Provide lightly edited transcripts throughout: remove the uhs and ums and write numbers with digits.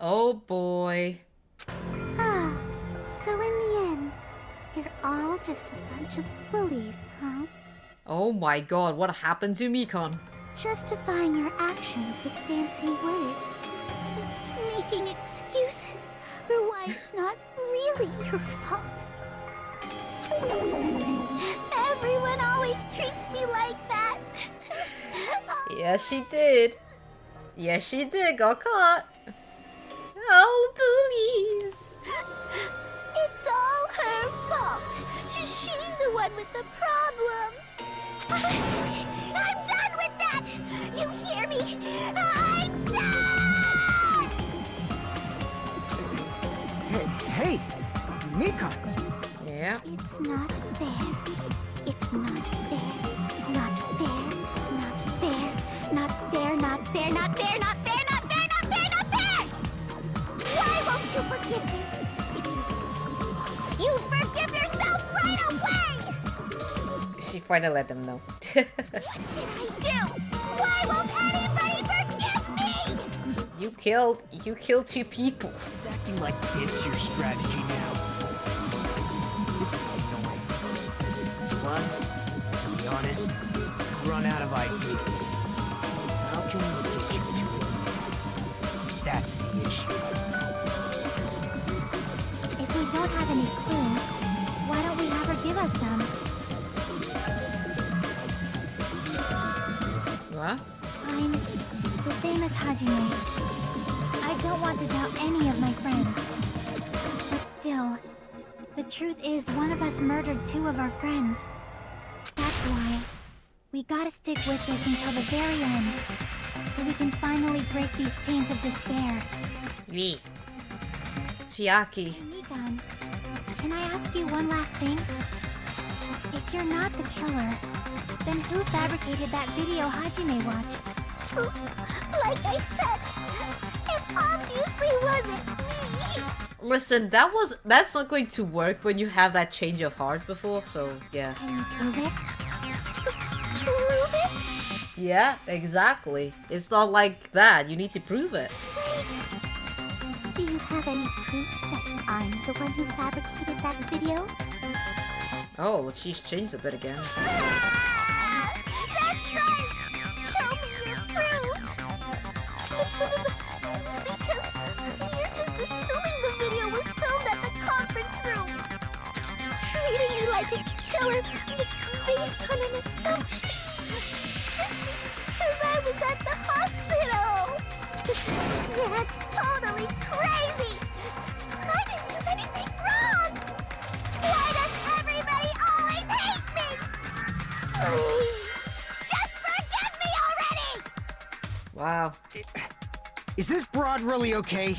Oh boy. Ah, so in the end, you're all just a bunch of bullies, huh? Oh my god, what happened to Mikon? Justifying your actions with fancy words. Making excuses for why it's not really your fault. Everyone always treats me like that. Yes, she did. Yes, she did. Got caught. Oh, bullies. It's all her fault. She's the one with the problem. I'm done with that! You hear me? I'm done! Hey, Mika! Yeah. It's not fair. It's not fair. Not fair. Not fair. Not fair. Not fair. Not fair. Not fair. Not fair. Not fair. Not fair! Why won't you forgive me? If you did something, you'd forgive yourself right away! She finally let them know. What did I do? Why won't anybody forgive me? You killed 2 people. Is acting like this your strategy now? This is annoying. Plus, to be honest, I've run out of ideas. How can we get you to admit? That's the issue. If we don't have any clues, why don't we have her give us some? What? I'm the same as Hajime. I don't want to doubt any of my friends. But still, the truth is one of us murdered 2 of our friends. That's why we gotta stick with this until the very end, so we can finally break these chains of despair. Me. Chiaki. Mikan, can I ask you one last thing? If you're not the killer, then who fabricated that video Hajime watched? Like I said, it obviously wasn't me! Listen, that's not going to work when you have that change of heart before, so yeah. Can you prove it? Prove it? Yeah, exactly. It's not like that. You need to prove it. Wait. Do you have any proof that I'm the one who fabricated that video? Oh, well, she's changed a bit again. Ah, that's right! Show me your proof! Because you're just assuming the video was filmed at the conference room. Treating me like a killer based on an assumption. Just because I was at the hospital. That's totally crazy! I didn't do anything wrong! Why does everybody always hate me? Please, just forgive me already! Wow. Is this broad really okay?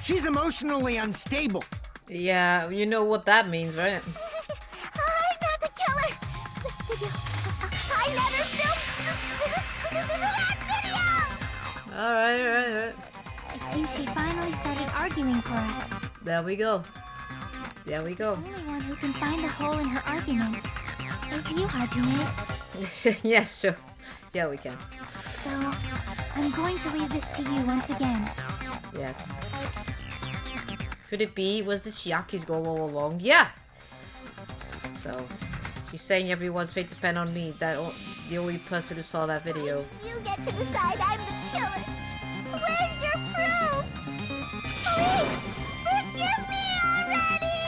She's emotionally unstable. Yeah, you know what that means, right? I'm not the killer! This video, I never filmed that video! Alright. It seems she finally started arguing for us. There we go. The only one who can find a hole in her argument is you, Hajime. Yeah, sure. Yeah, we can. So, I'm going to leave this to you once again. Yes. Could it be? Was this Chiaki's goal all along? Yeah! So, she's saying everyone's fate depends on me. The only person who saw that video. You get to decide I'm the killer. Where's your proof? Please, forgive me already!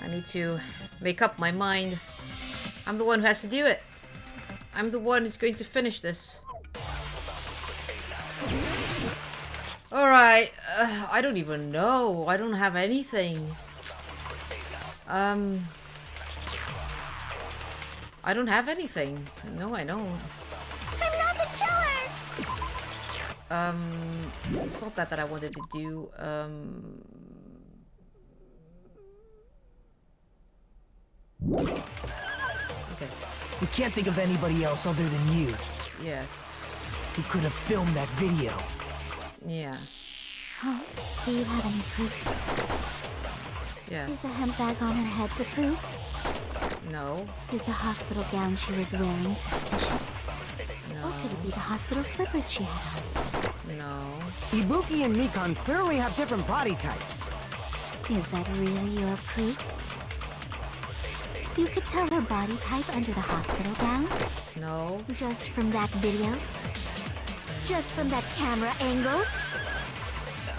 I need to make up my mind. I'm the one who has to do it. I'm the one who's going to finish this. Alright, I don't even know. I don't have anything. I don't have anything. No, I don't. I'm not the killer! It's not that I wanted to do. Okay. We can't think of anybody else other than you Yes. who could have filmed that video. Yeah. Huh? Do you have any proof? Is Yes. the hemp bag on her head the proof? No. Is the hospital gown she was wearing suspicious? No. Or could it be the hospital slippers she had on? No. Ibuki and Mikan clearly have different body types. Is that really your proof? You could tell her body type under the hospital gown? No. Just from that video? Just from that camera angle?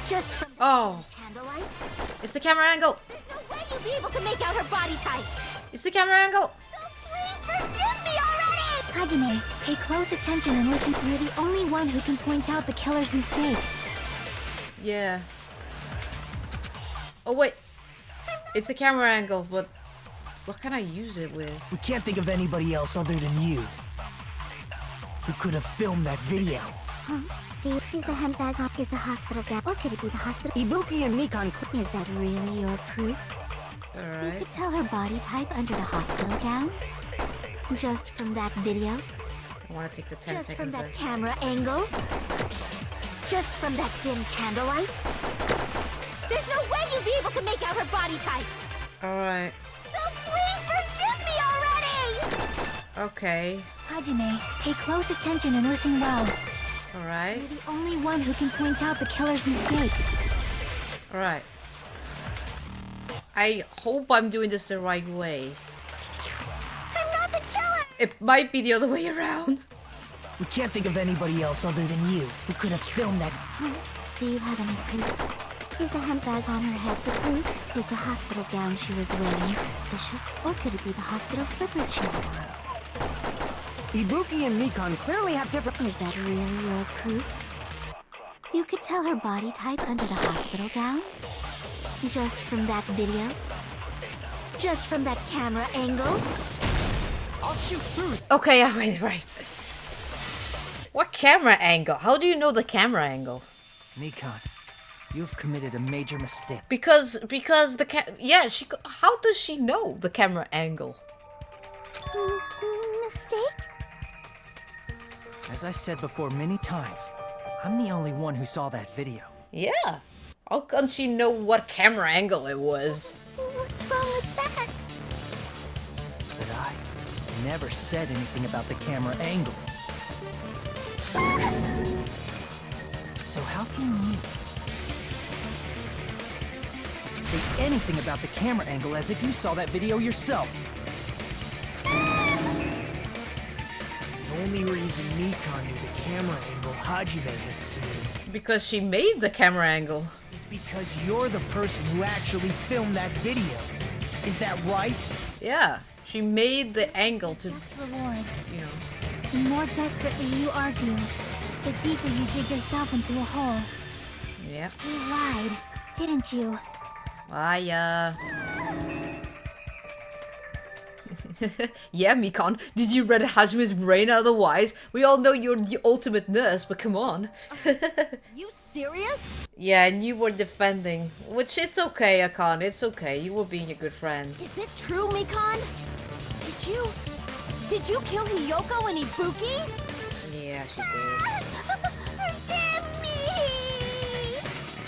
Just from Oh, candlelight? it's the camera angle. There's no way you'd be able to make out her body type! It's the camera angle. So please forgive me already! Hajime, pay close attention and listen. You're the only one who can point out the killer's mistake. Yeah. Oh wait, it's the camera angle, but what can I use it with? We can't think of anybody else other than you who could have filmed that video. Huh? Is the handbag on? Is the hospital gown? Or could it be the hospital? Ibuki and Mikan Is that really your proof? You Alright. could tell her body type under the hospital gown? Just from that video? I want to take the 10 Just from seconds that then. camera angle? Just from that dim candlelight? There's no way you'd be able to make out her body type! Alright. So please forgive me already! Okay. Hajime, pay close attention and listen well. Alright. You're the only one who can point out the killer's mistake. Alright. I hope I'm doing this the right way. I'm not the killer! It might be the other way around. We can't think of anybody else other than you who could have filmed that. Do you have any proof? Is the handbag on her head the proof? Is the hospital gown she was wearing suspicious? Or could it be the hospital slippers she had on? Ibuki and Mikan clearly have different... Is that really your proof? You could tell her body type under the hospital gown? Just from that video? Just from that camera angle? I'll shoot through. Okay, right. What camera angle? How do you know the camera angle? Mikan, you've committed a major mistake. Because the yeah, how does she know the camera angle? Mistake? As I said before many times, I'm the only one who saw that video. Yeah. How can she know what camera angle it was? What's wrong with that? But I never said anything about the camera angle. So how can you say anything about the camera angle as if you saw that video yourself? The only reason Mikan knew the camera angle Hajime had seen Because she made the camera angle. is because you're the person who actually filmed that video. Is that right? Yeah. She made the angle to, Just reward. you know. The more desperately you argue, the deeper you dig yourself into a hole. Yeah. You lied, didn't you? Yeah, Mikan. Did you read Hajime's brain otherwise? We all know you're the ultimate nurse, but come on. You serious? Yeah, and you were defending. Which, it's okay, Akan. It's okay. You were being a good friend. Is it true, Mikan? Did you kill Hiyoko and Ibuki? Yeah, she did. Forgive me!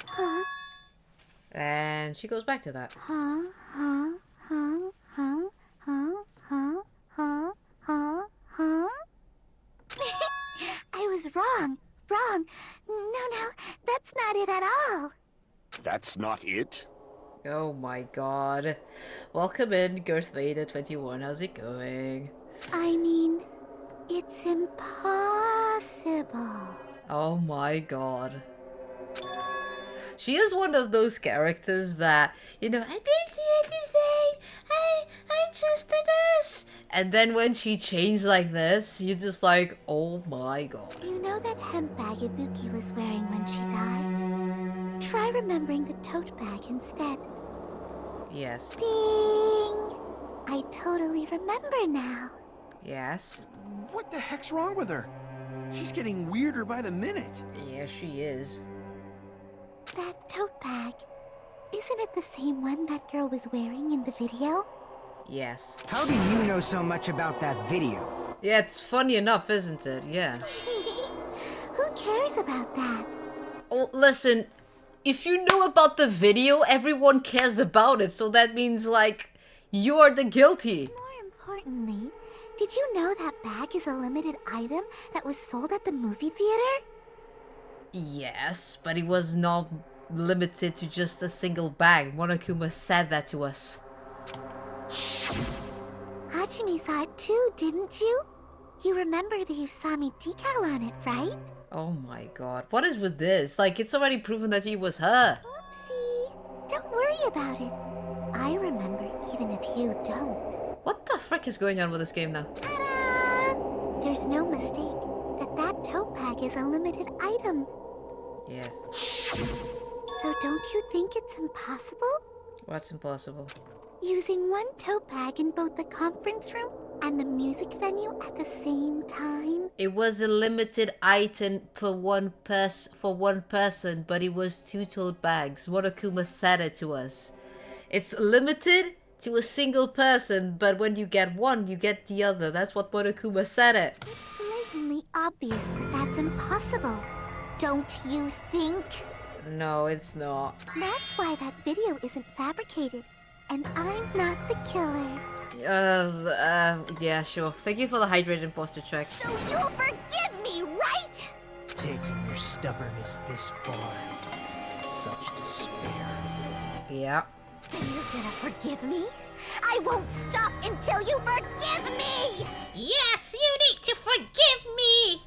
Huh? And she goes back to that. Huh? Huh? Huh? Huh? Huh? Huh? Huh? Huh? Huh? I was wrong. Wrong. No, that's not it at all. That's not it? Oh my god. Welcome in, Girth Vader 21. How's it going? I mean, it's impossible. Oh my god. She is one of those characters that, you know, I didn't do anything. I just did this. And then when she changed like this, you're just like, oh my god. You know that hemp bag Ibuki was wearing when she died? Try remembering the tote bag instead. Yes. Ding! I totally remember now. Yes. What the heck's wrong with her? She's getting weirder by the minute. Yeah, she is. That tote bag. Isn't it the same one that girl was wearing in the video? Yes. How do you know so much about that video? Yeah, it's funny enough, isn't it? Yeah. Who cares about that? Oh, listen. If you know about the video, everyone cares about it. So that means, like, you're the guilty. More importantly, did you know that bag is a limited item that was sold at the movie theater? Yes, but it was not limited to just a single bag. Monokuma said that to us. Hajime saw it too, didn't you? You remember the Usami decal on it, right? Oh my god. What is with this? Like, it's already proven that it was her. Oopsie. Don't worry about it. I remember even if you don't. What the frick is going on with this game now? Ta-da! There's no mistake that tote bag is a limited item. Yes. So don't you think it's impossible? What's impossible? Using one tote bag in both the conference room and the music venue at the same time? It was a limited item for one person, but it was 2 tote bags. Monokuma said it to us. It's limited to a single person, but when you get one, you get the other. That's what Monokuma said it. It's blatantly obvious that that's impossible. Don't you think? No, it's not. That's why that video isn't fabricated. And I'm not the killer. Yeah, sure. Thank you for the hydrated posture check. So you'll forgive me, right? Taking your stubbornness this far. Such despair. Yeah. Then you're gonna forgive me? I won't stop until you forgive me! Yes, you need to forgive me!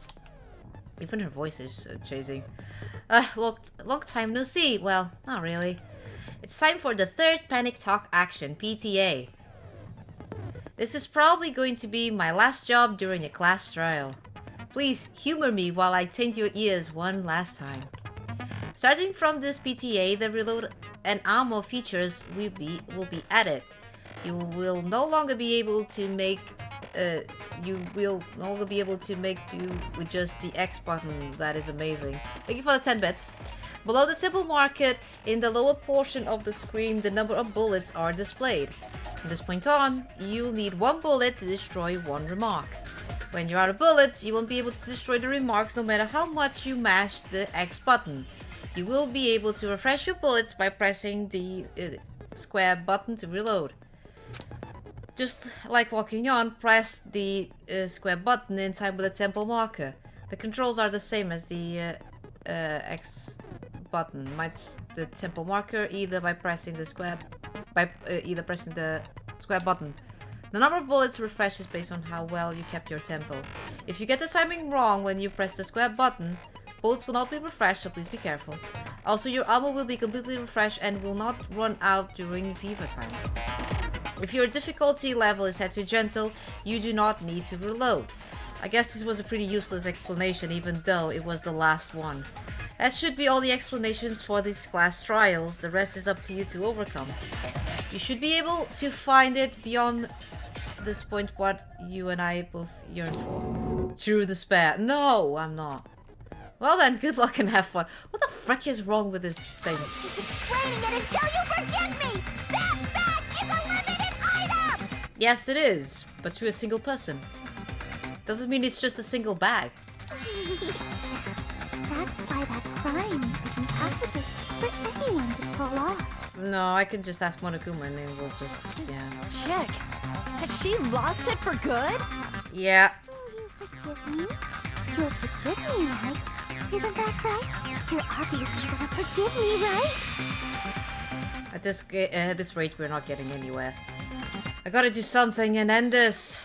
Even her voice is chasing. Long time no see. Well, not really. It's time for the third Panic Talk action, PTA. This is probably going to be my last job during a class trial. Please humor me while I taint your ears one last time. Starting from this PTA, the reload and ammo features will be added. You will no longer be able to make do with just the X button. That is amazing. Thank you for the 10 bits. Below the symbol market, in the lower portion of the screen, the number of bullets are displayed. From this point on, you'll need 1 bullet to destroy 1 remark. When you're out of bullets, you won't be able to destroy the remarks no matter how much you mash the X button. You will be able to refresh your bullets by pressing the square button to reload. Just like locking on, press the square button in time with the tempo marker. The controls are the same as the X button. Match the tempo marker either by pressing the square button. The number of bullets refreshes based on how well you kept your tempo. If you get the timing wrong when you press the square button, bullets will not be refreshed, so please be careful. Also, your ammo will be completely refreshed and will not run out during Viva time. If your difficulty level is set to gentle, you do not need to reload. I guess this was a pretty useless explanation, even though it was the last one. That should be all the explanations for these class trials. The rest is up to you to overcome. You should be able to find it beyond this point what you and I both yearn for. True despair. No, I'm not. Well then, good luck and have fun. What the frick is wrong with this thing? Keep explaining it until you forgive me! That bag is a limited item! Yes, it is, but to a single person. Doesn't mean it's just a single bag. That's why that crime is impossible for anyone to pull off. No, I can just ask Monokuma and then we'll just, yeah. Chick, has she lost it for good? Yeah. Will you forgive me? You'll forgive me, right? Isn't that right? You're obviously gonna forgive me, right? At this rate, we're not getting anywhere. I gotta do something and end this.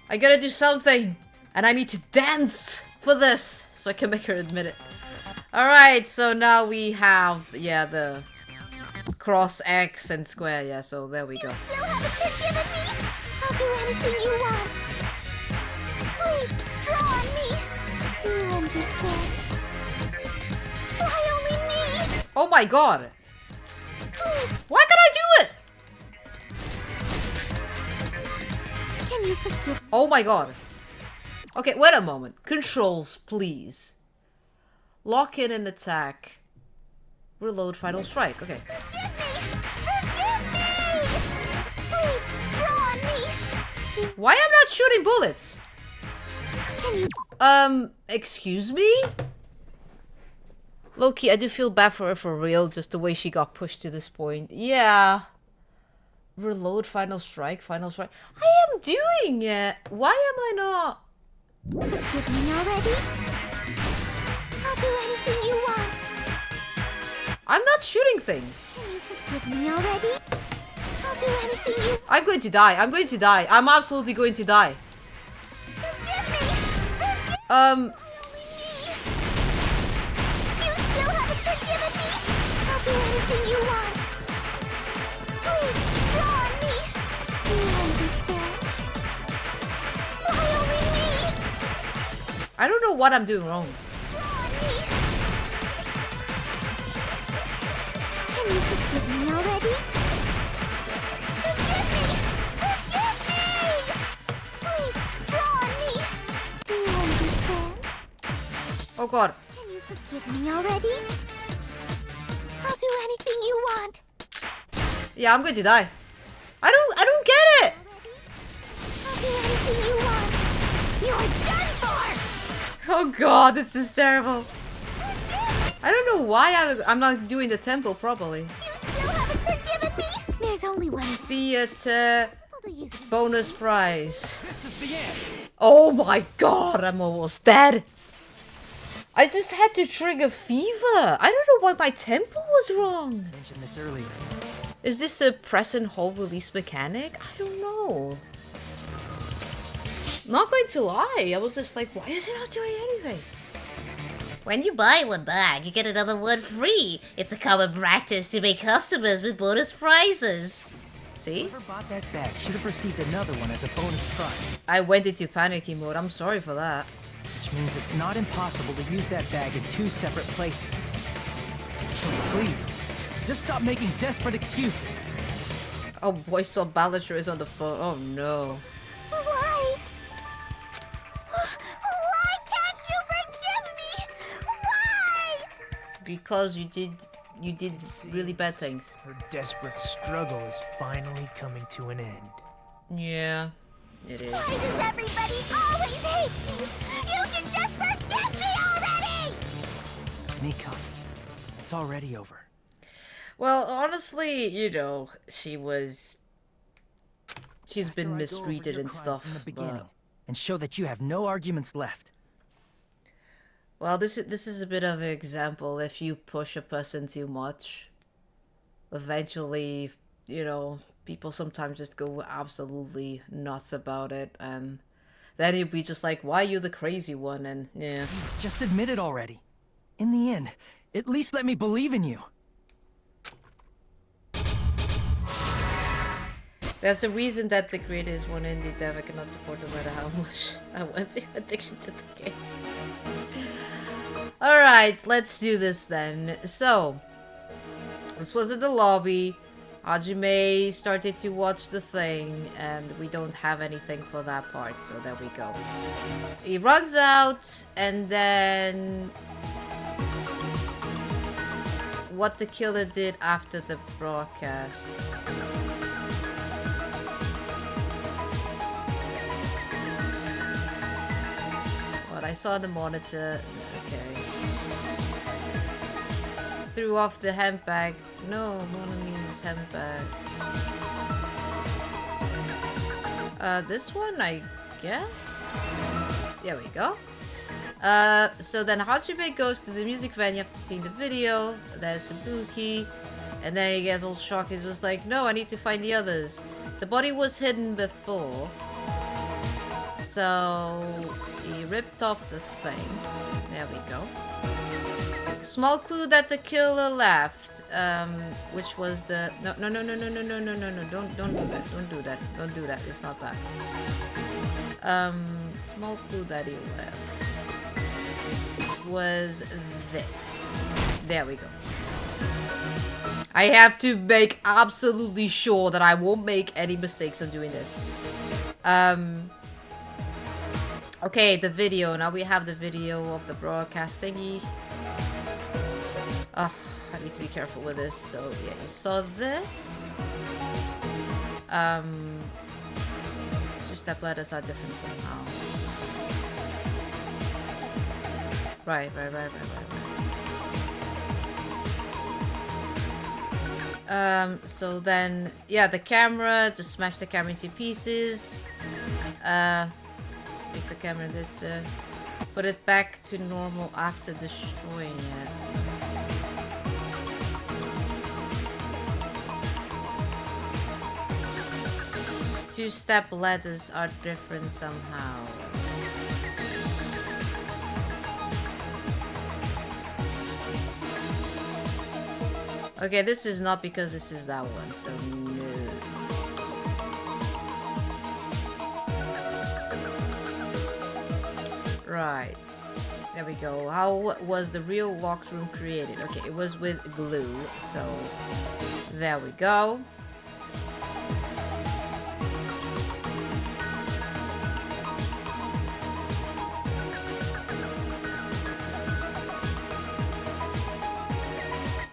I gotta do something. And I need to dance for this. So I can make her admit it. Alright, so now we have, yeah, the cross X and square. Yeah, so there we go. You still haven't forgiven me? I'll do anything you want. Please, draw on me. Do you understand? Why only me? Oh my god! Please, Why can't I do it? can you forgive me? Oh my god. Okay, wait a moment. Controls, please. Lock in and attack. Reload final strike. Okay. Forgive me! Please, draw on me. Why am I not shooting bullets? Can you... Excuse me? Loki, I do feel bad for her for real, just the way she got pushed to this point. Yeah. Reload, final strike, final strike. I am doing it! Why am I not? Forgive me already? I'll do anything you want. I'm not shooting things. Can you forgive me already? I'll do anything you I'm going to die. I'm going to die. I'm absolutely going to die. forgive me. Forgive Um, only me. You still haven't forgiven me. I'll do anything you want. Please draw on me. Do you understand? Why only me? I don't know what I'm doing wrong. Draw on me. Can you forgive me already? Forgive me! Forgive me! Please, draw on me! Do you understand? Oh god. Can you forgive me already? I'll do anything you want. Yeah, I'm going to die. I don't get it. I'll do anything you want. You're done for! Oh god, this is terrible. I don't know why I'm not doing the tempo properly. You still haven't forgiven me? There's only one Theater to use it. bonus prize. This is the end. Oh my god, I'm almost dead. I just had to trigger fever. I don't know why my tempo was wrong. Mentioned this earlier. Is this a press and hold release mechanic? I don't know. Not going to lie, I was just like, why is it not doing anything? When you buy one bag, you get another one free. It's a common practice to make customers with bonus prizes. See? Whoever bought that bag should have received another one as a bonus prize. I went into panicky mode. I'm sorry for that. Which means it's not impossible to use that bag in 2 separate places. So please, just stop making desperate excuses. Oh boy, saw Ballacher is on the phone. Oh no. Why? Why can't you forgive me? Why? Because you did really bad things. Her desperate struggle is finally coming to an end. Yeah, it is. Why does everybody always hate me? You should just forgive me already! Mika, it's already over. Well, honestly, you know, she's been After I go over mistreated your and crime stuff. from the beginning, But, and show that you have no arguments left. well, this is a bit of an example. If you push a person too much, eventually, you know, people sometimes just go absolutely nuts about it, and then you'll be just like, why are you the crazy one? And yeah. Please, just admit it already. In the end, at least let me believe in you. There's a reason that the creators one indie dev I cannot support no matter how much I want to addiction to the game. Alright, let's do this then. So, this was in the lobby. Hajime started to watch the thing, and we don't have anything for that part, so there we go. He runs out, and then what the killer did after the broadcast. What I saw on the monitor, okay. Threw off the handbag. No, Mona means handbag. This one, I guess? There we go. So then Hajime goes to the music venue after seeing the video. There's Sabuki. And then he gets all shocked. He's just like, no, I need to find the others. The body was hidden before. So he ripped off the thing. There we go. Small clue that the killer left, which was the no, don't do that, it's not that. Small clue that he left was this. There we go. I have to make absolutely sure that I won't make any mistakes on doing this. Okay, the video. Now we have the video of the broadcast thingy. Ugh, I need to be careful with this. So yeah, you saw this. Two-step ladders are different somehow. Right. So then, yeah, the camera, just smash the camera into pieces. Makes the camera this, Put it back to normal after destroying it. Two-step ladders are different somehow. Okay, this is not because this is that one, so no. Right. There we go. How was the real locked room created? Okay, it was with glue, so there we go.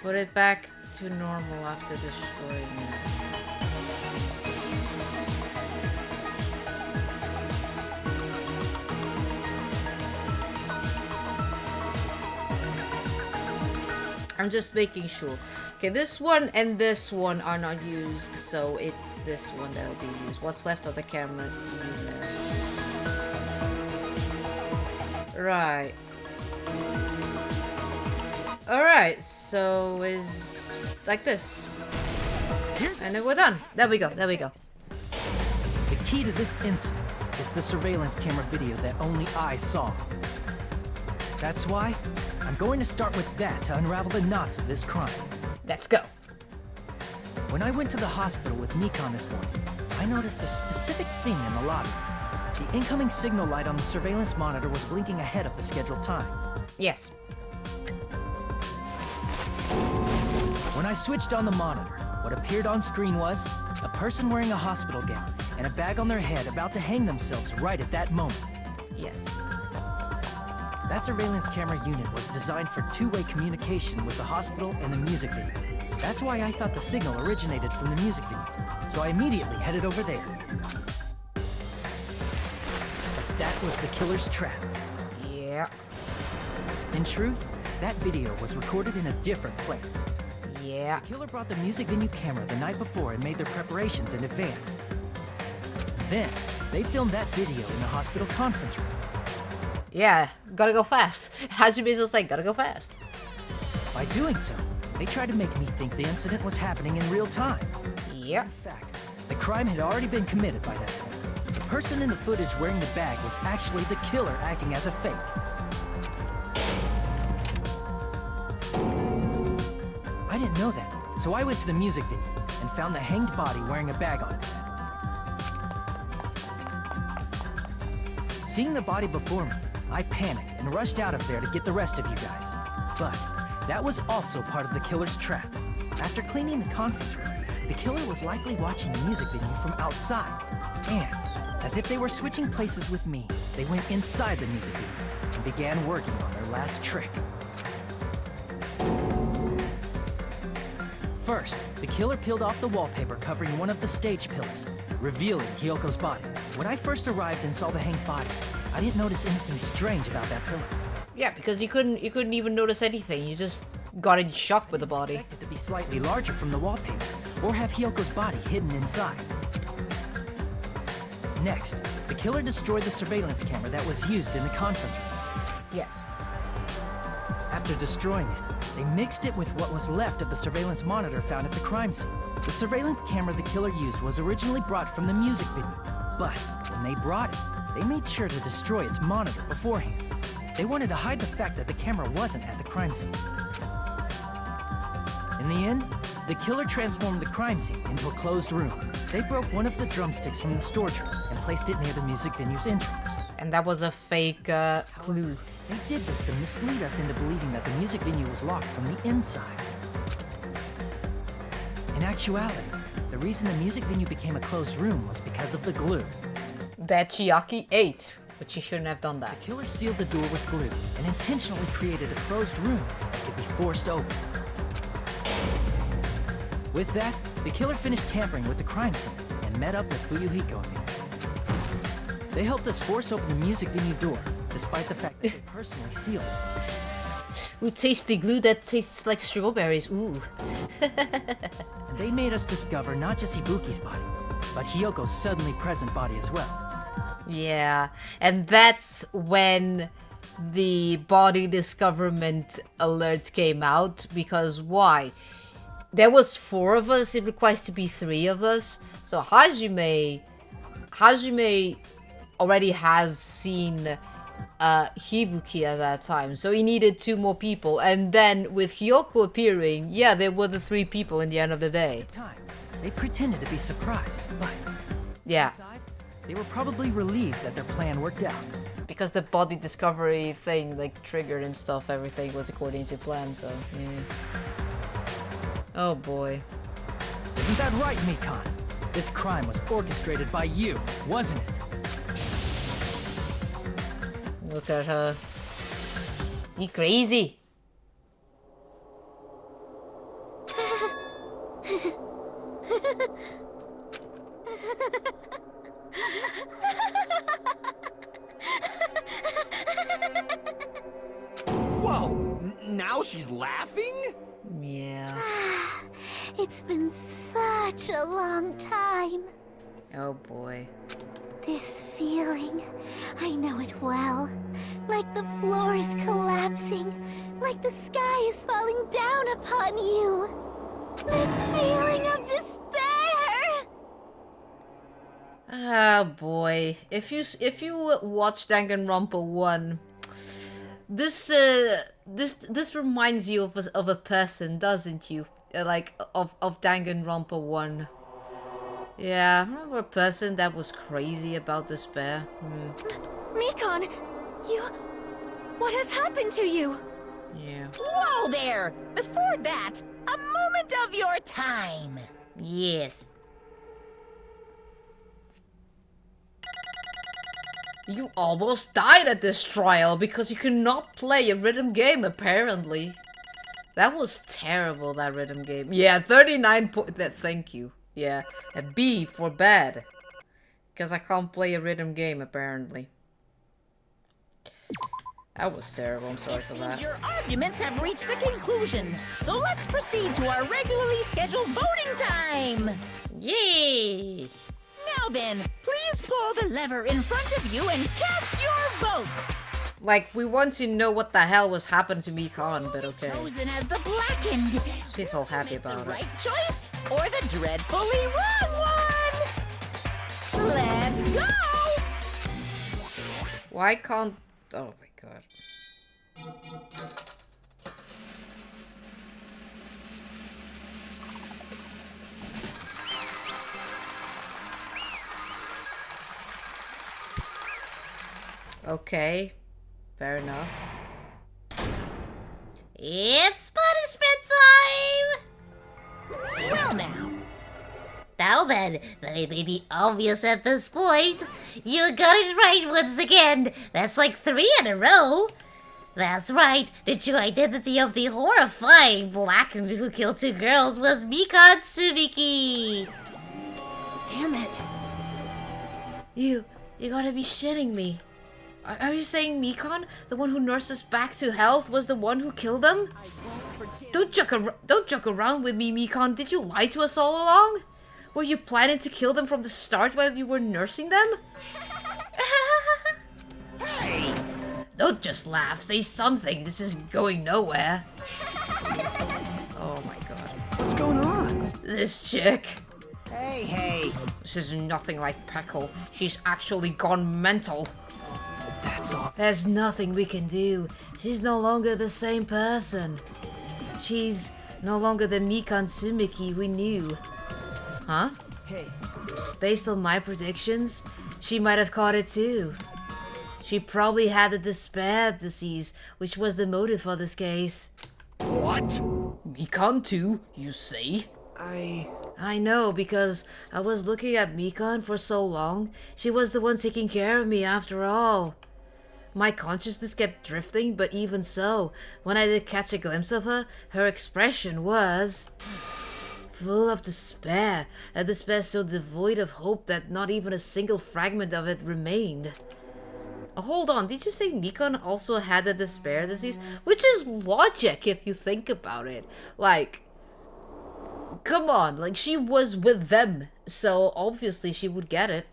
Put it back to normal after destroying it. I'm just making sure. Okay, this one and this one are not used, so it's this one that will be used. What's left of the camera unit. Right. Alright, so is like this. And then we're done. There we go, there we go. The key to this incident is the surveillance camera video that only I saw. That's why I'm going to start with that to unravel the knots of this crime. Let's go. When I went to the hospital with Nikon this morning, I noticed a specific thing in the lobby. The incoming signal light on the surveillance monitor was blinking ahead of the scheduled time. Yes. When I switched on the monitor, what appeared on screen was a person wearing a hospital gown and a bag on their head about to hang themselves right at that moment. Yes. That surveillance camera unit was designed for two-way communication with the hospital and the music video. That's why I thought the signal originated from the music video, so I immediately headed over there. But that was the killer's trap. Yeah. In truth, that video was recorded in a different place. Yeah. The killer brought the music venue camera the night before and made their preparations in advance. Then, they filmed that video in the hospital conference room. Yeah, gotta go fast. As you just like, gotta go fast. By doing so, they tried to make me think the incident was happening in real time. Yep. In fact, the crime had already been committed by that point. The person in the footage wearing the bag was actually the killer acting as a fake. I didn't know that, so I went to the music venue and found the hanged body wearing a bag on its head. Seeing the body before me, I panicked and rushed out of there to get the rest of you guys. But that was also part of the killer's trap. After cleaning the conference room, the killer was likely watching the music venue from outside. And, as if they were switching places with me, they went inside the music venue and began working on their last trick. First, the killer peeled off the wallpaper covering one of the stage pillars, revealing Hyoko's body. When I first arrived and saw the hanged body, I didn't notice anything strange about that pillar. Yeah, because you couldn't even notice anything. You just got in shock with the body. I expected it to be slightly larger from the wallpaper, or have Hyoko's body hidden inside. Next, the killer destroyed the surveillance camera that was used in the conference room. Yes. After destroying it, they mixed it with what was left of the surveillance monitor found at the crime scene. The surveillance camera the killer used was originally brought from the music venue, but when they brought it, they made sure to destroy its monitor beforehand. They wanted to hide the fact that the camera wasn't at the crime scene. In the end, the killer transformed the crime scene into a closed room. They broke one of the drumsticks from the storage room and placed it near the music venue's entrance. And that was a fake clue. They did this to mislead us into believing that the music venue was locked from the inside. In actuality, the reason the music venue became a closed room was because of the glue. That Chiaki ate, but she shouldn't have done that. The killer sealed the door with glue and intentionally created a closed room that could be forced open. With that, the killer finished tampering with the crime scene and met up with Fuyuhiko and me. They helped us force open the music venue door, despite the fact that they personally sealed it. Ooh, tasty glue that tastes like strawberries. Ooh. And they made us discover not just Ibuki's body, but Hyoko's suddenly present body as well. Yeah, and that's when the body discoverment alert came out, because why? There was 4 of us, it requires to be 3 of us. So Hajime already has seen Hibuki at that time, so he needed 2 more people, and then with Hyoko appearing, yeah, there were the 3 people in the end of the day. They pretended to be surprised, but yeah, inside, they were probably relieved that their plan worked out. Because the body discovery thing, like, triggered and stuff, everything was according to plan, so, yeah. Oh boy. Isn't that right, Mikon? This crime was orchestrated by you, wasn't it? Look at her. You crazy? Whoa! Now she's laughing? Yeah. It's been such a long time. Oh boy. This feeling, I know it well. Like the floor is collapsing, like the sky is falling down upon you. This feeling of despair! Oh boy. If you watch Danganronpa 1, this reminds you of a person, doesn't you? Like of Danganronpa 1. Yeah, I remember a person that was crazy about despair. Mikon, what has happened to you? Yeah. Whoa there! Before that, a moment of your time. Yes. You almost died at this trial because you could not play a rhythm game, apparently. That was terrible, that rhythm game. Yeah, 39 thank you. Yeah, a B for bad. Because I can't play a rhythm game, apparently. That was terrible, I'm sorry for that. Seems your arguments have reached a conclusion. So let's proceed to our regularly scheduled voting time. Yay! Now then, please pull the lever in front of you and cast your vote. Like, we want to know what the hell was happening to Mikon, but okay. Chosen as the blackened. She's all happy The about it. right choice or the dreadfully wrong one. Let's go. Why can't... Oh my god. Okay. Fair enough. It's punishment time! Well now. Now then, though it may be obvious at this point, you got it right once again. That's like 3 in a row. That's right, the true identity of the horrifying blackened who killed 2 girls was Mikon Tsubiki. Damn it. You gotta be shitting me. Are you saying Mikon, the one who nursed us back to health, was the one who killed them? Don't joke around with me, Mikon. Did you lie to us all along? Were you planning to kill them from the start while you were nursing them? Don't just laugh. Say something. This is going nowhere. Oh my god. What's going on? This chick. Hey. This is nothing like Peckle. She's actually gone mental. That's all. There's nothing we can do. She's no longer the same person. She's no longer the Mikon Tsumiki we knew. Huh? Hey. Based on my predictions, she might have caught it too. She probably had the despair disease, which was the motive for this case. What? Mikon too, you say? I know, because I was looking at Mikon for so long. She was the one taking care of me after all. My consciousness kept drifting, but even so, when I did catch a glimpse of her, her expression was full of despair, a despair so devoid of hope that not even a single fragment of it remained. Hold on, did you say Mikon also had the despair disease? Which is logic if you think about it. Like, come on, like, she was with them, so obviously she would get it.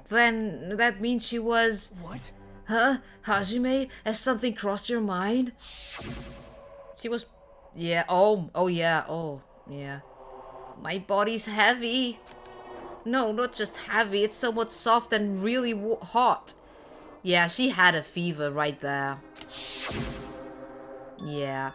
Then that means she was... What? Huh? Hajime, has something crossed your mind? She was... Yeah, oh yeah, oh, yeah. My body's heavy. No, not just heavy, it's somewhat soft and really hot. Yeah, she had a fever right there. Yeah.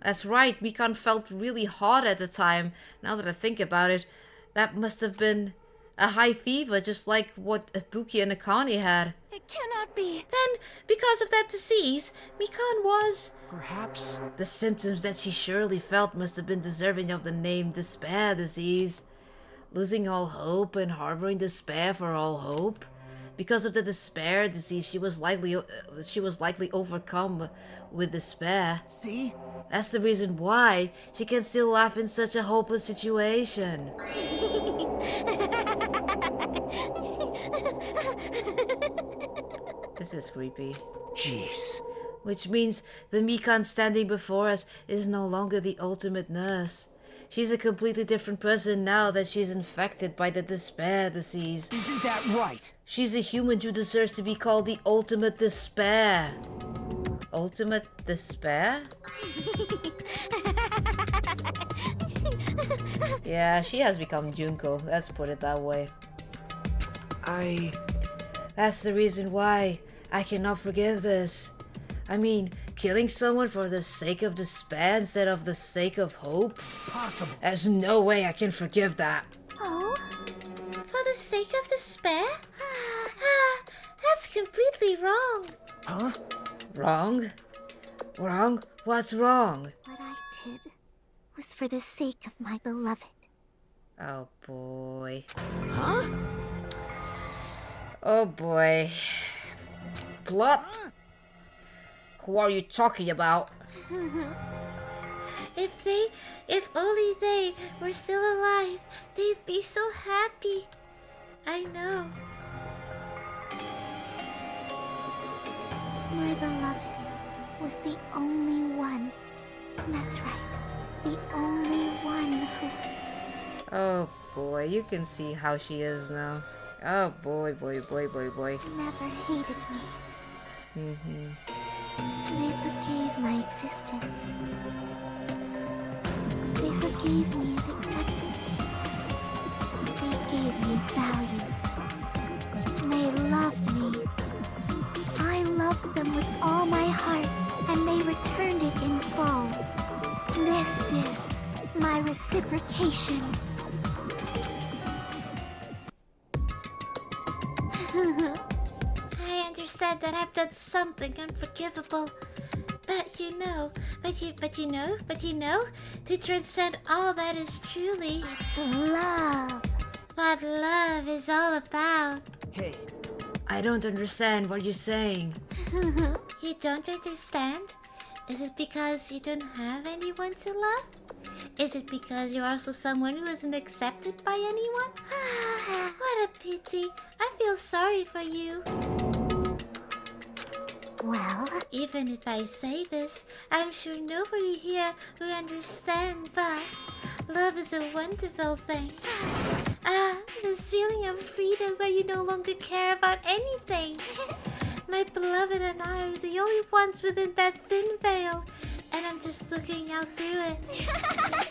That's right, Mikan felt really hot at the time. Now that I think about it, that must have been a high fever, just like what Ibuki and Akane had. It cannot be. Then, because of that disease, Mikan was... Perhaps... The symptoms that she surely felt must have been deserving of the name despair disease. Losing all hope and harboring despair for all hope. Because of the despair disease, she was likely overcome with despair. See? That's the reason why she can still laugh in such a hopeless situation. This is creepy. Jeez. Which means the Mikan standing before us is no longer the ultimate nurse. She's a completely different person now that she's infected by the despair disease. Isn't that right? She's a human who deserves to be called the ultimate despair. Ultimate despair? Yeah, she has become Junko, let's put it that way. That's the reason why I cannot forgive this. I mean, killing someone for the sake of despair instead of the sake of hope? Possible. There's no way I can forgive that. Oh? For the sake of despair? That's completely wrong. Huh? Wrong? Wrong? What's wrong? What I did was for the sake of my beloved. Oh boy. Huh? Oh boy. Plot? Who are you talking about? If only they were still alive, they'd be so happy. I know. My beloved was the only one. That's right. The only one who... Oh boy, you can see how she is now. Oh boy, boy, boy, boy, boy. never hated me. They forgave my existence. They forgave me and accepted me. They gave me value. They loved me. I loved them with all my heart, and they returned it in full. This is my reciprocation. I understand that I've done something unforgivable. But you know, to transcend all that is truly It's love. what love is all about. Hey, I don't understand what you're saying. You don't understand? Is it because you don't have anyone to love? Is it because you're also someone who isn't accepted by anyone? What a pity. I feel sorry for you. Well, Even if I say this, I'm sure nobody here will understand, but love is a wonderful thing. This feeling of freedom where you no longer care about anything. My beloved and I are the only ones within that thin veil, and I'm just looking out through it.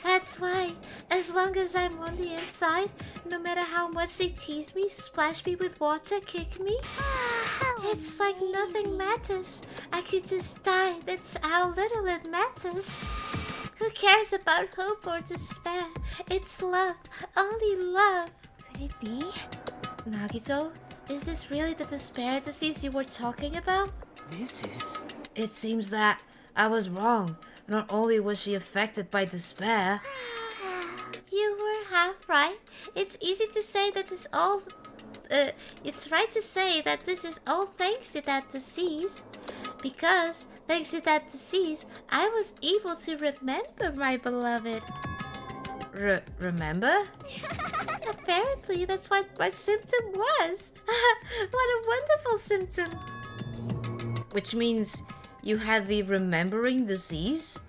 That's why, as long as I'm on the inside, no matter how much they tease me, splash me with water, kick me, it's like nothing matters. I could just die, that's how little it matters. Who cares about hope or despair? It's love, only love. could it be? Nagito, is this really the despair disease you were talking about? This is... It seems that I was wrong. Not only was she affected by despair, You were half right. It's easy to say that this all... it's right to say that this is all thanks to that disease. Because, thanks to that disease, I was able to remember my beloved. remember? Apparently, that's what my symptom was. What a wonderful symptom. Which means you had the remembering disease?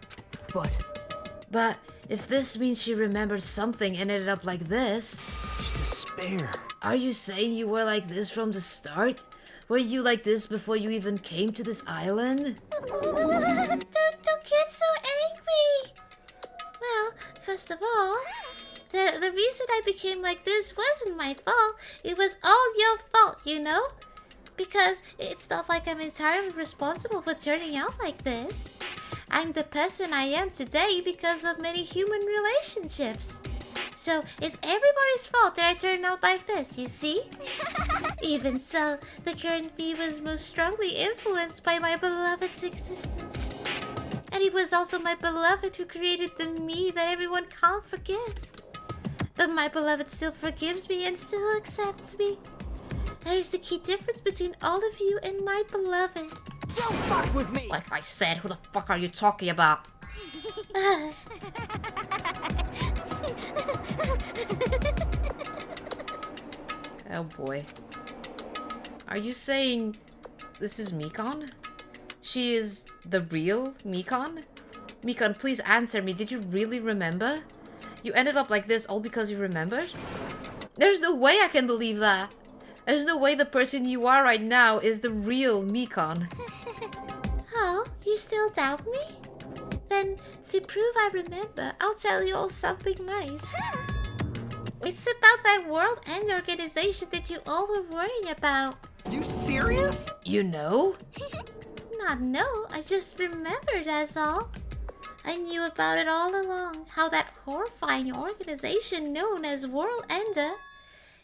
But if this means she remembered something and ended up like this, Such despair. are you saying you were like this from the start? Were you like this before you even came to this island? Don't get so angry. Well, first of all, the reason I became like this wasn't my fault. It was all your fault, you know? Because it's not like I'm entirely responsible for turning out like this. I'm the person I am today because of many human relationships. So it's everybody's fault that I turned out like this, you see? Even so, the current me was most strongly influenced by my beloved's existence. And it was also my beloved who created the me that everyone can't forgive. But my beloved still forgives me and still accepts me. That is the key difference between all of you and my beloved. Don't fuck with me! Like I said, who the fuck are you talking about? Oh boy. Are you saying this is Mikon? She is the real Mikon? Mikon, please answer me. Did you really remember? You ended up like this all because you remembered? There's no way I can believe that. There's no way the person you are right now is the real Mikon. Oh, you still doubt me? Then, to prove I remember, I'll tell you all something nice. It's about that world and organization that you all were worrying about. You serious? You know? Not know, I just remembered, that's all. I knew about it all along, how that horrifying organization known as World Ender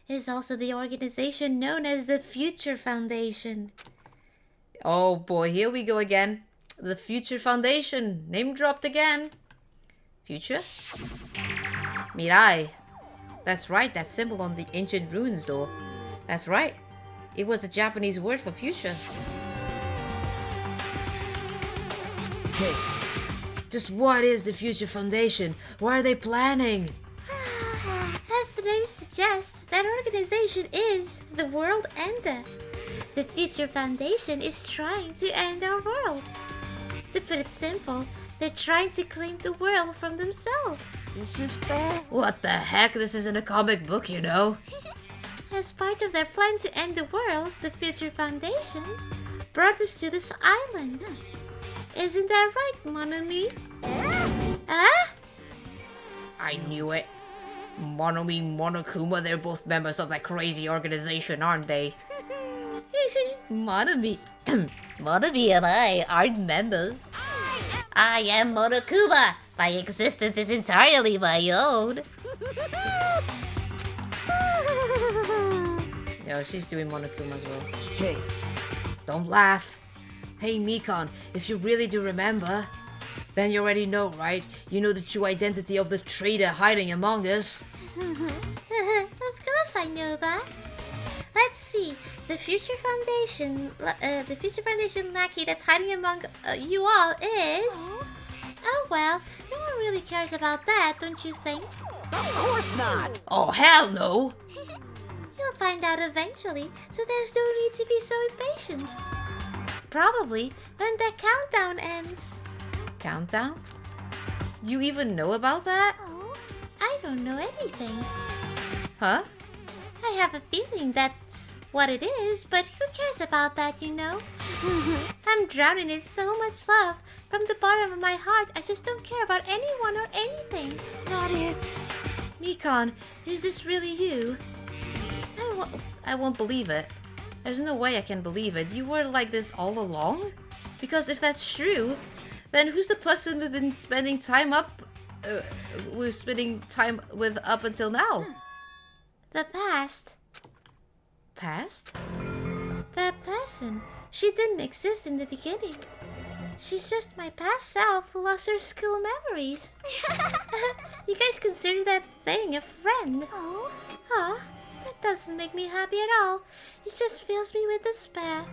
is also the organization known as the Future Foundation. Oh boy, here we go again. The Future Foundation, name dropped again. Future? Mirai. That's right, that symbol on the ancient ruins though. That's right. It was the Japanese word for future. Hey, just what is the Future Foundation? What are they planning? As the name suggests, that organization is the World Ender. The Future Foundation is trying to end our world. To put it simple, they're trying to claim the world from themselves. this is bad. What the heck? This isn't a comic book, you know. As part of their plan to end the world, the Future Foundation brought us to this island. Isn't that right, mon ami? Huh? I knew it. Monomi, Monokuma, they're both members of that crazy organization, aren't they? Monomi. Monomi and I aren't members. I am Monokuma. My existence is entirely my own. Yo, she's doing Monokuma as well. Hey, Don't laugh. Hey, Mikon, if you really do remember, then you already know, right? You know the true identity of the traitor hiding among us. Of course I know that. Let's see. The Future Foundation lackey that's hiding among you all is... Oh well, no one really cares about that, don't you think? of course not! Oh, hell no! You'll find out eventually, so there's no need to be so impatient. Probably when the countdown ends. Countdown? You even know about that? Oh, I don't know anything. Huh? I have a feeling that's what it is, but who cares about that, you know? I'm drowning in so much love. From the bottom of my heart, I just don't care about anyone or anything. That is... Mikon, is this really you? I won't believe it. There's no way I can believe it. You were like this all along? Because if that's true, then who's the person we've been spending time with up until now? The past. Past? That person. She didn't exist in the beginning. She's just my past self who lost her school memories. You guys consider that thing a friend? Oh, Huh? That doesn't make me happy at all. It just fills me with despair.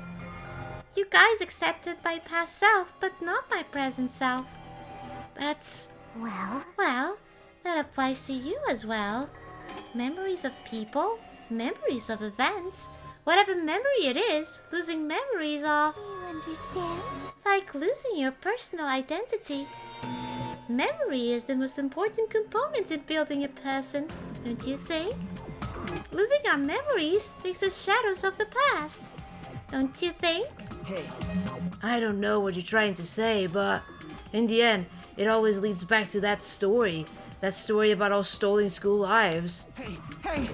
You guys accepted my past self, but not my present self. That's... Well, that applies to you as well. Memories of people, memories of events. Whatever memory it is, losing memories are... do you understand? like losing your personal identity. Memory is the most important component in building a person, don't you think? Losing our memories makes us shadows of the past. Don't you think? Hey, I don't know what you're trying to say, but in the end, it always leads back to that story. That story about our stolen school lives. Hey!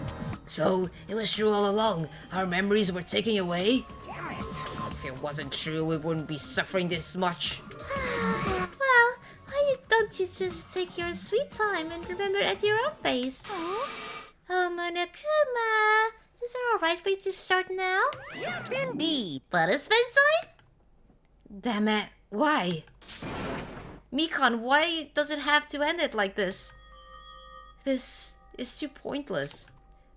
So, it was true all along. Our memories were taken away? Damn it! If it wasn't true, we wouldn't be suffering this much. Well, why don't you just take your sweet time and remember at your own pace? Oh, Monokuma, is it alright for you to start now? Yes, indeed. Punishment time? Damn it, why? Mikan, why does it have to end it like this? This is too pointless.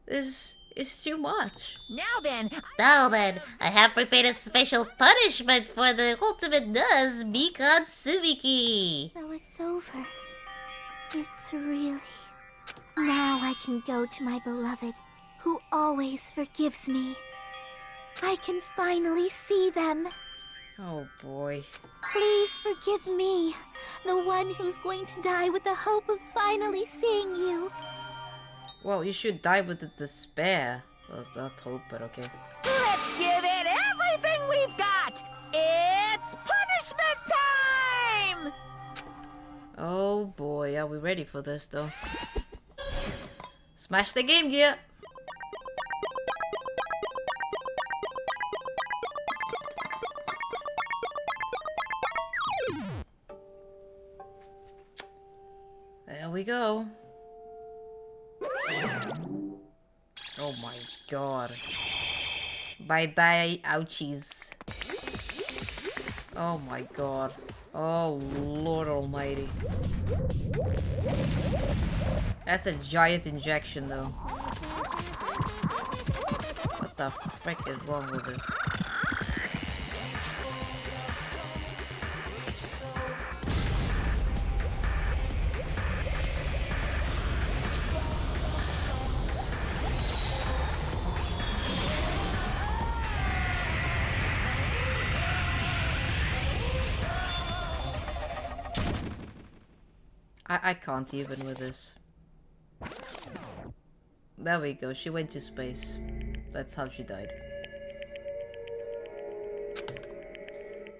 This is too much. Now then, Now then, I have prepared a special punishment for the ultimate nurse, Mikan Sumiki. So it's over. It's really... Now I can go to my beloved, who always forgives me. I can finally see them. Oh boy. Please forgive me, the one who's going to die with the hope of finally seeing you. Well, you should die with the despair. Well, not hope, but okay. let's give it everything we've got. It's punishment time! Oh boy, are we ready for this though? Smash the Game Gear! There we go. Oh my god. Bye bye, ouchies. Oh my god. Oh Lord Almighty. That's a giant injection though. What the frick is wrong with this? I can't even with this. There we go, she went to space. That's how she died.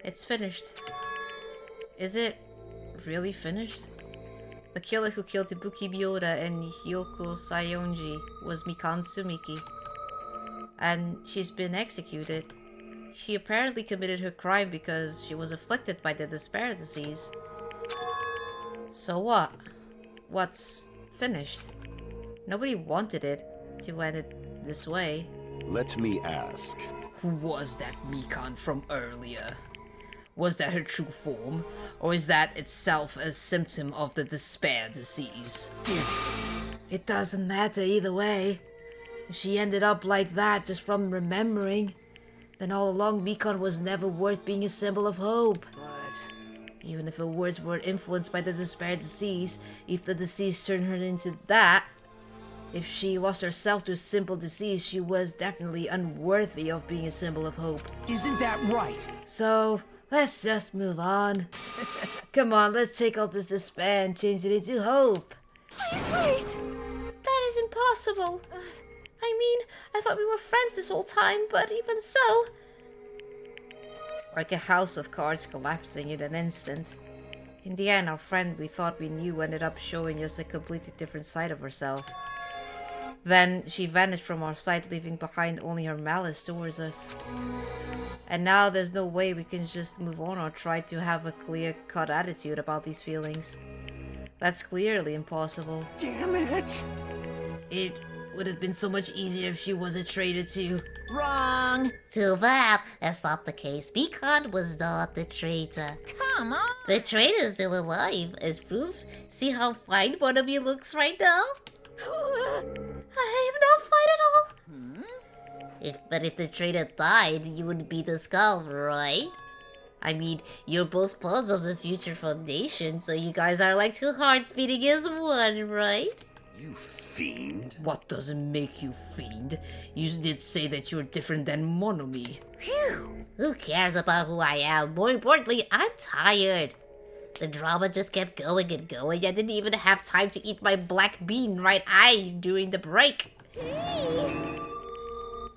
It's finished. Is it really finished? The killer who killed Ibuki Miura and Hyoko Sayonji was Mikan Sumiki. And she's been executed. She apparently committed her crime because she was afflicted by the despair disease. So what? What's finished? Nobody wanted it to end it this way. Let me ask. Who was that Mikan from earlier? Was that her true form? Or is that itself a symptom of the despair disease? Damn it! It doesn't matter either way. If she ended up like that just from remembering, then all along Mikan was never worth being a symbol of hope. but... Even if her words were influenced by the despair disease, if the disease turned her into that, if she lost herself to a simple disease, she was definitely unworthy of being a symbol of hope. Isn't that right? So, let's just move on. Come on, let's take all this despair and change it into hope. Please wait! That is impossible. I mean, I thought we were friends this whole time, but even so... Like a house of cards collapsing in an instant. In the end, our friend we thought we knew ended up showing us a completely different side of herself. Then she vanished from our sight, leaving behind only her malice towards us. And now there's no way we can just move on or try to have a clear-cut attitude about these feelings. That's clearly impossible. Damn it! It would have been so much easier if she was a traitor too. Wrong. Too bad, that's not the case. Mikan was not the traitor. Come on. The traitor's still alive. As proof, see how fine one of you looks right now? I am not fine at all. But if the traitor died, you would be the skull, right? I mean, you're both pawns of the future foundation, so you guys are like two hearts beating as one, right? You fiend. What doesn't make you fiend? You did say that you're different than Monomi. Phew! Who cares about who I am? More importantly, I'm tired. The drama just kept going and going. I didn't even have time to eat my black bean right eye during the break.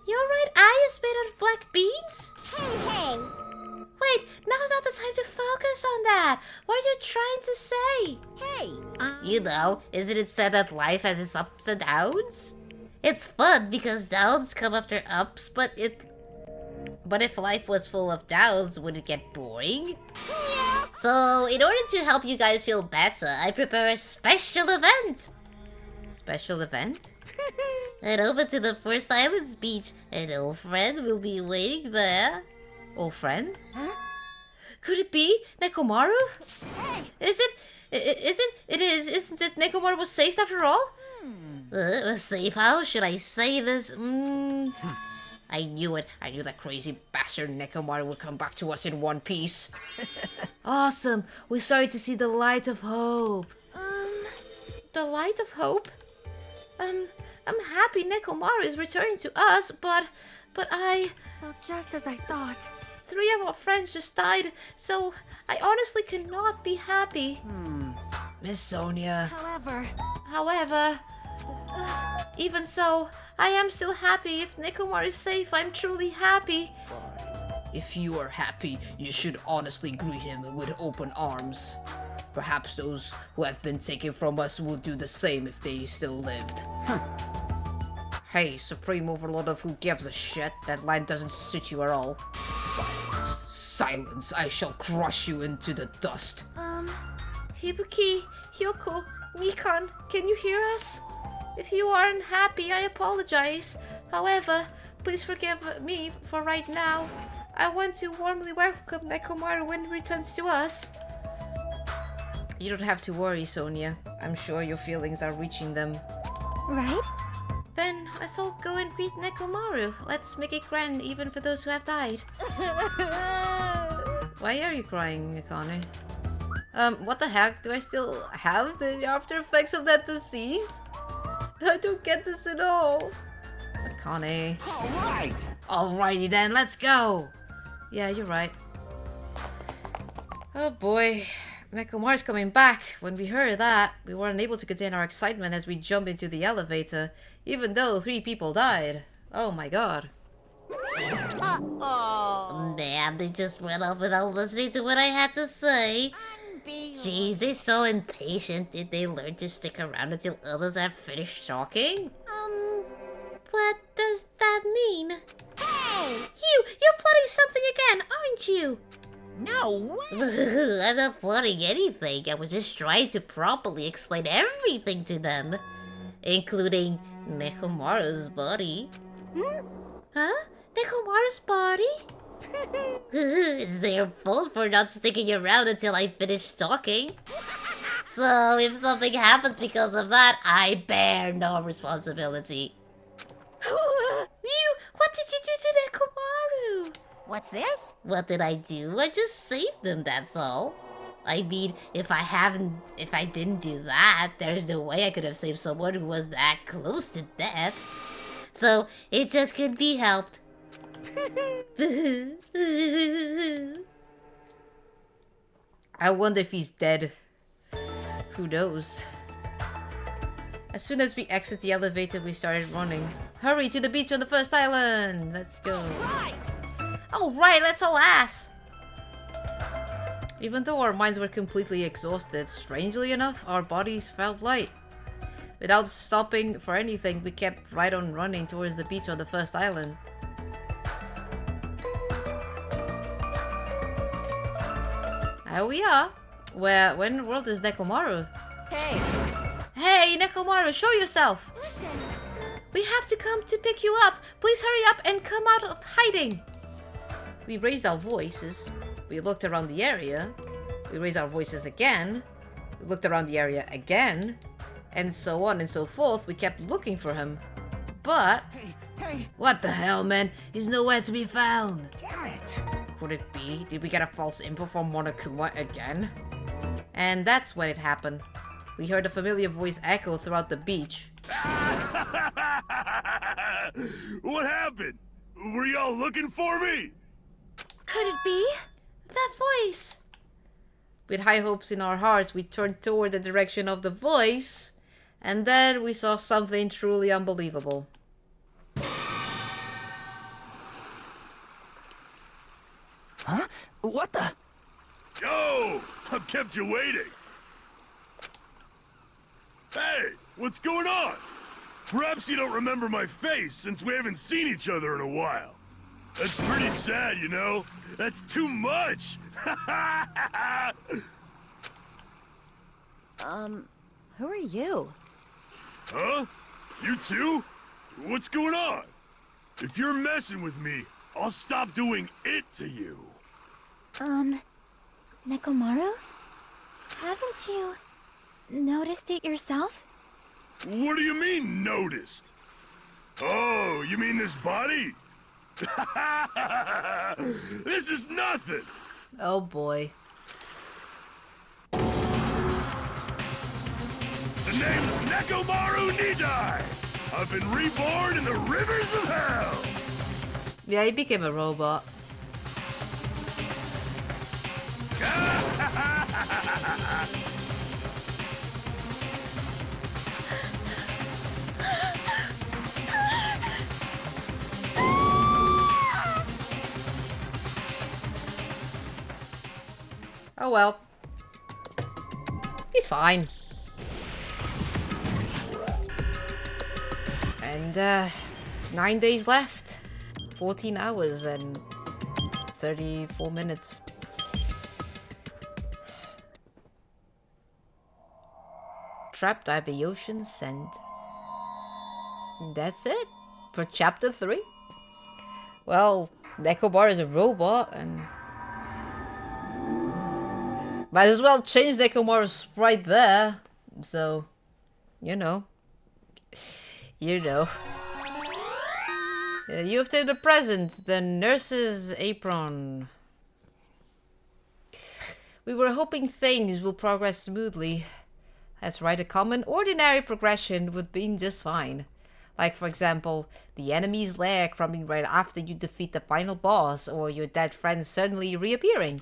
Your right eye is made out of black beans? Hey! Wait, now's not the time to focus on that. What are you trying to say? Hey, You know, isn't it said that life has its ups and downs? It's fun because downs come after ups, but if life was full of downs, would it get boring? Yeah. So, in order to help you guys feel better, I prepare a special event. Special event? Head over to the First Islands beach. An old friend will be waiting there. Old friend? Huh? Could it be Nekomaru? Hey! Is it? It is. Isn't it? Nekomaru was saved after all? Safe how should I say this? I knew it. I knew that crazy bastard Nekomaru would come back to us in one piece. Awesome. We started to see the light of hope. The light of hope? I'm happy Nekomaru is returning to us, but I... So just as I thought. 3 of our friends just died, so I honestly cannot be happy. Miss Sonia. However, even so, I am still happy. If Nekomaru is safe, I'm truly happy. If you are happy, you should honestly greet him with open arms. Perhaps those who have been taken from us will do the same if they still lived. Hey, Supreme Overlord of who gives a shit? That line doesn't suit you at all. Silence. Silence. I shall crush you into the dust. Hibuki, Hyoko, Mikan, can you hear us? If you are unhappy, I apologize. However, please forgive me for right now. I want to warmly welcome Nekomaru when he returns to us. You don't have to worry, Sonia. I'm sure your feelings are reaching them. Right? Then let's all go and greet Nekomaru. Let's make it grand even for those who have died. Why are you crying, Akane? What the heck? Do I still have the after effects of that disease? I don't get this at all. Akane. Alright! Alrighty then, let's go! Yeah, you're right. Oh boy. Nekomaru's coming back. When we heard that, we weren't able to contain our excitement as we jumped into the elevator, even though 3 people died. Oh my god. Man, they just went off without listening to what I had to say. Jeez, they're so impatient. Did they learn to stick around until others have finished talking? What does that mean? Hey! You're plotting something again, aren't you? no. I'm not plotting anything. I was just trying to properly explain everything to them. Including Nekomaru's body. Huh? Nekomaru's body? It's their fault for not sticking around until I finish talking. So if something happens because of that, I bear no responsibility. What did you do to Nekomaru? What's this? What did I do? I just saved them, that's all. I mean, if I didn't do that, there's no way I could have saved someone who was that close to death. So, it just couldn't be helped. I wonder if he's dead. Who knows? As soon as we exit the elevator, we started running. Hurry to the beach on the first island! Let's go. Alright, let's all ass! Even though our minds were completely exhausted, strangely enough, our bodies felt light. Without stopping for anything, we kept right on running towards the beach on the first island. Here we are. Where in the world is Nekomaru? Hey. Hey, Nekomaru, show yourself! We have to come to pick you up. Please hurry up and come out of hiding. We raised our voices. We looked around the area. We raised our voices again. We looked around the area again. And so on and so forth. We kept looking for him. But... Hey! What the hell, man? He's nowhere to be found. Damn it! Could it be? Did we get a false info from Monokuma again? And that's when it happened. We heard a familiar voice echo throughout the beach. What happened? Were y'all looking for me? Could it be? That voice! With high hopes in our hearts, we turned toward the direction of the voice, and then we saw something truly unbelievable. What the? Yo! I've kept you waiting. Hey, what's going on? Perhaps you don't remember my face since we haven't seen each other in a while. That's pretty sad, you know? That's too much! Who are you? Huh? You too? What's going on? If you're messing with me, I'll stop doing it to you. Nekomaru? Haven't you noticed it yourself? What do you mean, noticed? Oh, you mean this body? This is nothing! Oh boy. The name's Nekomaru Nidai! I've been reborn in the rivers of hell! Yeah, he became a robot. Oh well. He's fine. And 9 days left. 14 hours and 34 minutes. Trapped by the ocean sand. That's it for chapter 3. Well, Nekomaru is a robot and might as well change Nekomaru's sprite there. So, you know. You know. You have taken the present, the nurse's apron. We were hoping things will progress smoothly. That's right, a common, ordinary progression would be just fine. Like, for example, the enemy's lair crumbling right after you defeat the final boss, or your dead friend suddenly reappearing.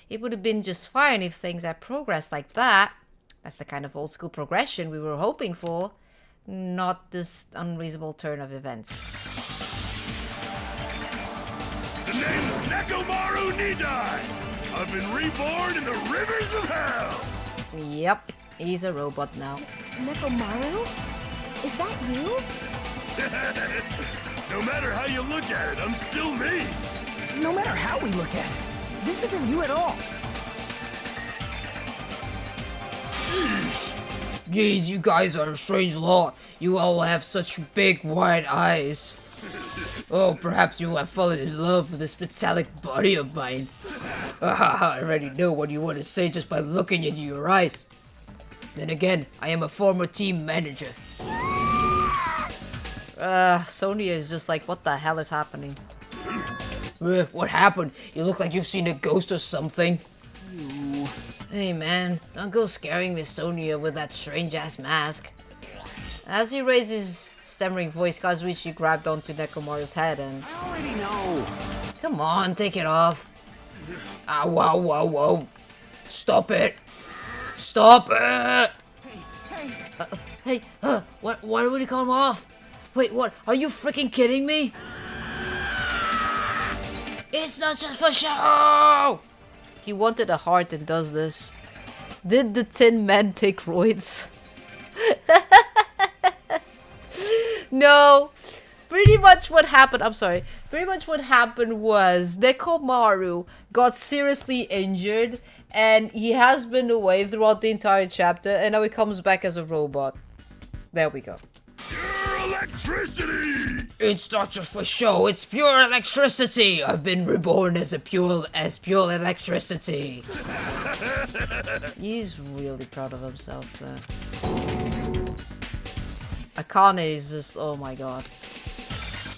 It would have been just fine if things had progressed like that. That's the kind of old-school progression we were hoping for, not this unreasonable turn of events. The name's Nekomaru Nidai! I've been reborn in the rivers of hell! Yep, he's a robot now. Nekomaru? Is that you? No matter how you look at it, I'm still me! No matter how we look at it, this isn't you at all. Jeez, you guys are a strange lot. You all have such big, wide eyes. Oh, perhaps you have fallen in love with this metallic body of mine. I already know what you want to say just by looking into your eyes. Then again, I am a former team manager. Sonia is just like, what the hell is happening? What happened? You look like you've seen a ghost or something. Hey man, don't go scaring Miss Sonia with that strange-ass mask. As he raised his stammering voice, Kazuichi grabbed onto Nekomaru's head and... I already know. Come on, take it off. Ah, whoa, whoa, whoa. Stop it. Stop it! What? Why would he come off? Wait, what? Are you freaking kidding me? It's not just for show! He wanted a heart and does this. Did the Tin Man take roids? No. Pretty much what happened, pretty much what happened was Nekomaru got seriously injured and he has been away throughout the entire chapter and now he comes back as a robot. There we go. Pure electricity! It's not just for show, it's pure electricity! I've been reborn as pure electricity. He's really proud of himself there. Akane is just, oh my god.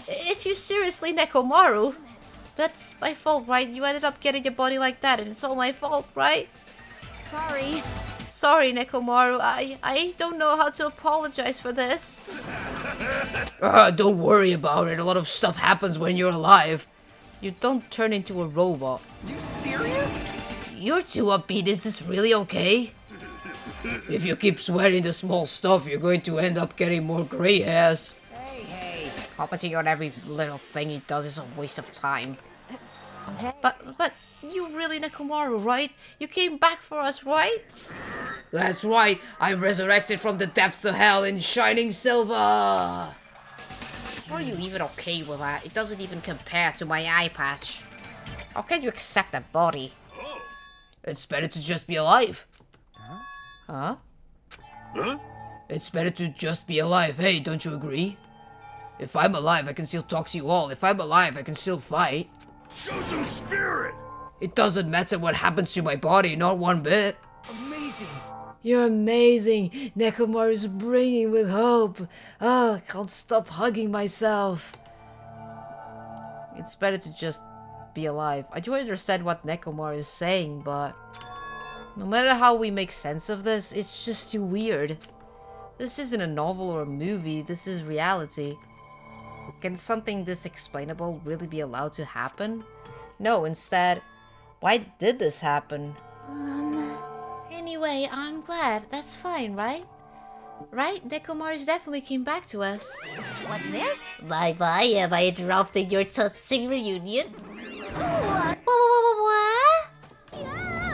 If you seriously, Nekomaru, that's my fault, right? You ended up getting a body like that and it's all my fault, right? Sorry. Sorry, Nekomaru. I don't know how to apologize for this. Don't worry about it. A lot of stuff happens when you're alive. You don't turn into a robot. You serious? You're too upbeat. Is this really okay? If you keep sweating the small stuff, you're going to end up getting more gray hairs. Hey. Commenting on every little thing he does is a waste of time. But you really Nekomaru, right? You came back for us, right? That's right. I resurrected from the depths of hell in shining silver. How are you even okay with that? It doesn't even compare to my eye patch. How can you accept that body? It's better to just be alive. Huh? Huh? It's better to just be alive. Hey, don't you agree? If I'm alive, I can still talk to you all. If I'm alive, I can still fight. Show some spirit! It doesn't matter what happens to my body, not one bit. Amazing. You're amazing. Nekomaru's bringing with hope. Oh, I can't stop hugging myself. It's better to just be alive. I do understand what Nekomaru is saying, but no matter how we make sense of this, it's just too weird. This isn't a novel or a movie, this is reality. Can something this explainable really be allowed to happen? No, instead, why did this happen? Anyway, I'm glad. That's fine, right? Right? Nekomaru definitely came back to us. What's this? Bye-bye, am I interrupting your touching reunion? What? What? Yeah.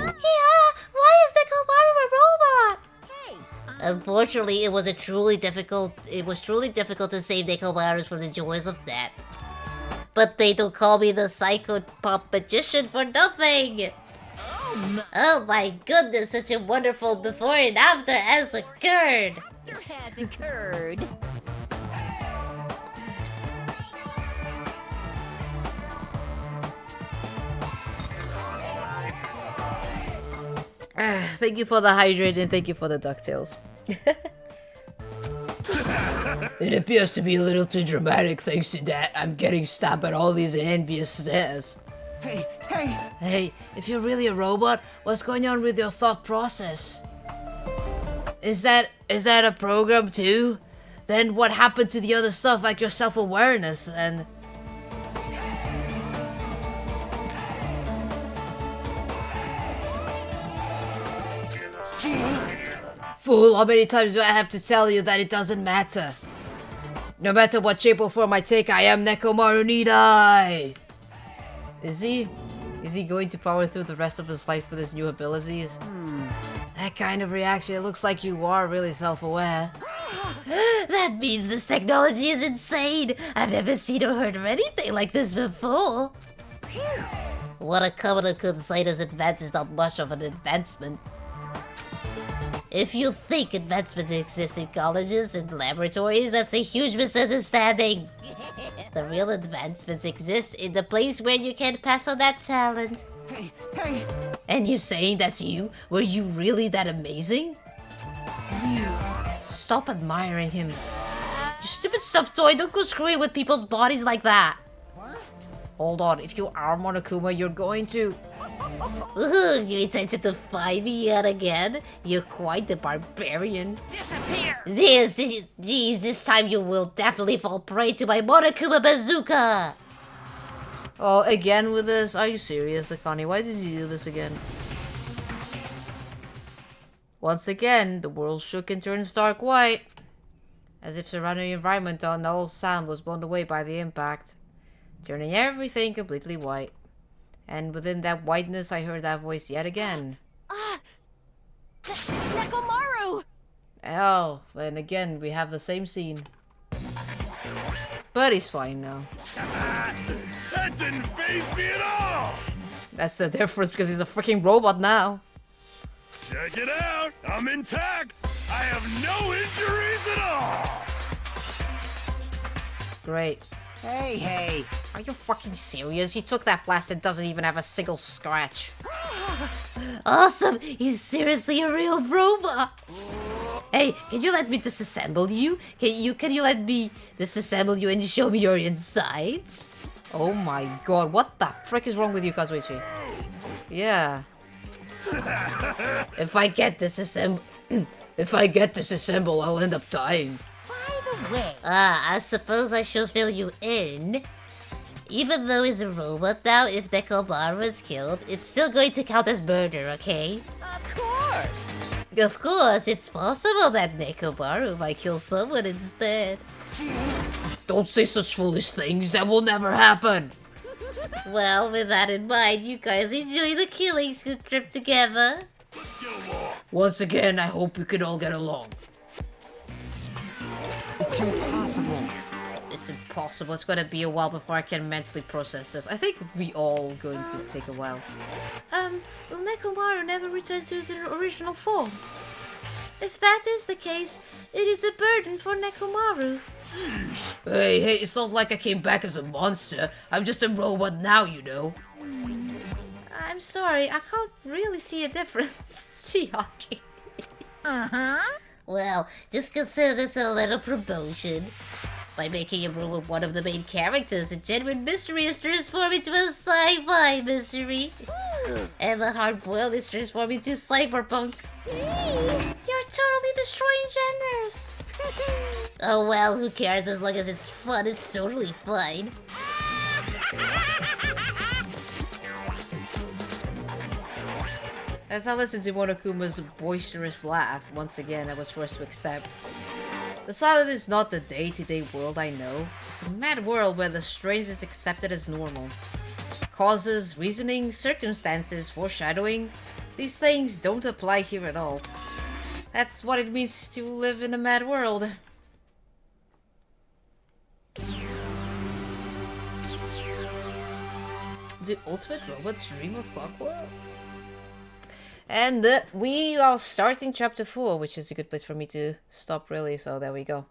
Yeah, why is Nekomaru a robot? Hey, Unfortunately, it was truly difficult to save Nekomaru from the joys of death. But they don't call me the psycho pop magician for nothing! Oh my goodness, such a wonderful before and after has occurred! there has occurred. Thank you for the hydrate and thank you for the DuckTales. It appears to be a little too dramatic thanks to that. I'm getting stabbed at all these envious stares. Hey, Hey, if you're really a robot, what's going on with your thought process? Is that a program too? Then what happened to the other stuff like your self-awareness and... Fool, how many times do I have to tell you that it doesn't matter? No matter what shape or form I take, I am Nekomaru Nidai! Is he going to power through the rest of his life with his new abilities? That kind of reaction, it looks like you are really self-aware. That means this technology is insane! I've never seen or heard of anything like this before! What a commoner could cite as advance is not much of an advancement. If you think advancements exist in colleges and laboratories, that's a huge misunderstanding. The real advancements exist in the place where you can pass on that talent. hey! And you saying that's you? Were you really that amazing? Stop admiring him. You stupid stuffed toy, don't go screwing with people's bodies like that. Hold on, if you are Monokuma, you're going to... Ooh, you intended to fight me yet again? You're quite the barbarian. Disappear! Jeez, this time you will definitely fall prey to my Monokuma bazooka! Oh, again with this? Are you serious, Akane? Why did you do this again? Once again, the world shook and turned stark white. As if surrounding environment on all sound was blown away by the impact, turning everything completely white. And within that whiteness, I heard that voice yet again. Nekomaru! Oh, and again, we have the same scene. But he's fine now. That didn't faze me at all! That's the difference because he's a freaking robot now. Check it out! I'm intact! I have no injuries at all! Great. Hey! Are you fucking serious? He took that blast and doesn't even have a single scratch. Awesome! He's seriously a real robot! Hey, can you let me disassemble you? Can you let me disassemble you and show me your insides? Oh my god, what the frick is wrong with you, Kazuichi? Yeah. If I get disassembled, I'll end up dying. By the way, I suppose I should fill you in. Even though he's a robot now, if Nekomaru is killed, it's still going to count as murder, okay? of course. Of course, it's possible that Nekomaru might kill someone instead. Don't say such foolish things, that will never happen. Well, with that in mind, you guys enjoy the killing scoop trip together. Let's get along. Once again, I hope we can all get along. It's impossible. It's impossible. It's gonna be a while before I can mentally process this. I think we all going to take a while. Will Nekomaru never return to his original form? If that is the case, it is a burden for Nekomaru. Hey, it's not like I came back as a monster. I'm just a robot now, you know. I'm sorry, I can't really see a difference, Chiaki. Well, just consider this a little promotion. By making him ruin one of the main characters, a genuine mystery is transformed into a sci-fi mystery. And the hard-boiled is transformed into cyberpunk. You're totally destroying genres. Oh well, who cares? As long as it's fun, it's totally fine. As I listened to Monokuma's boisterous laugh, once again I was forced to accept. The silent is not the day-to-day world I know. It's a mad world where the strange is accepted as normal. Causes, reasoning, circumstances, foreshadowing, these things don't apply here at all. That's what it means to live in a mad world. The ultimate robots dream of clockwork? And we are starting chapter 4, which is a good place for me to stop really, so there we go.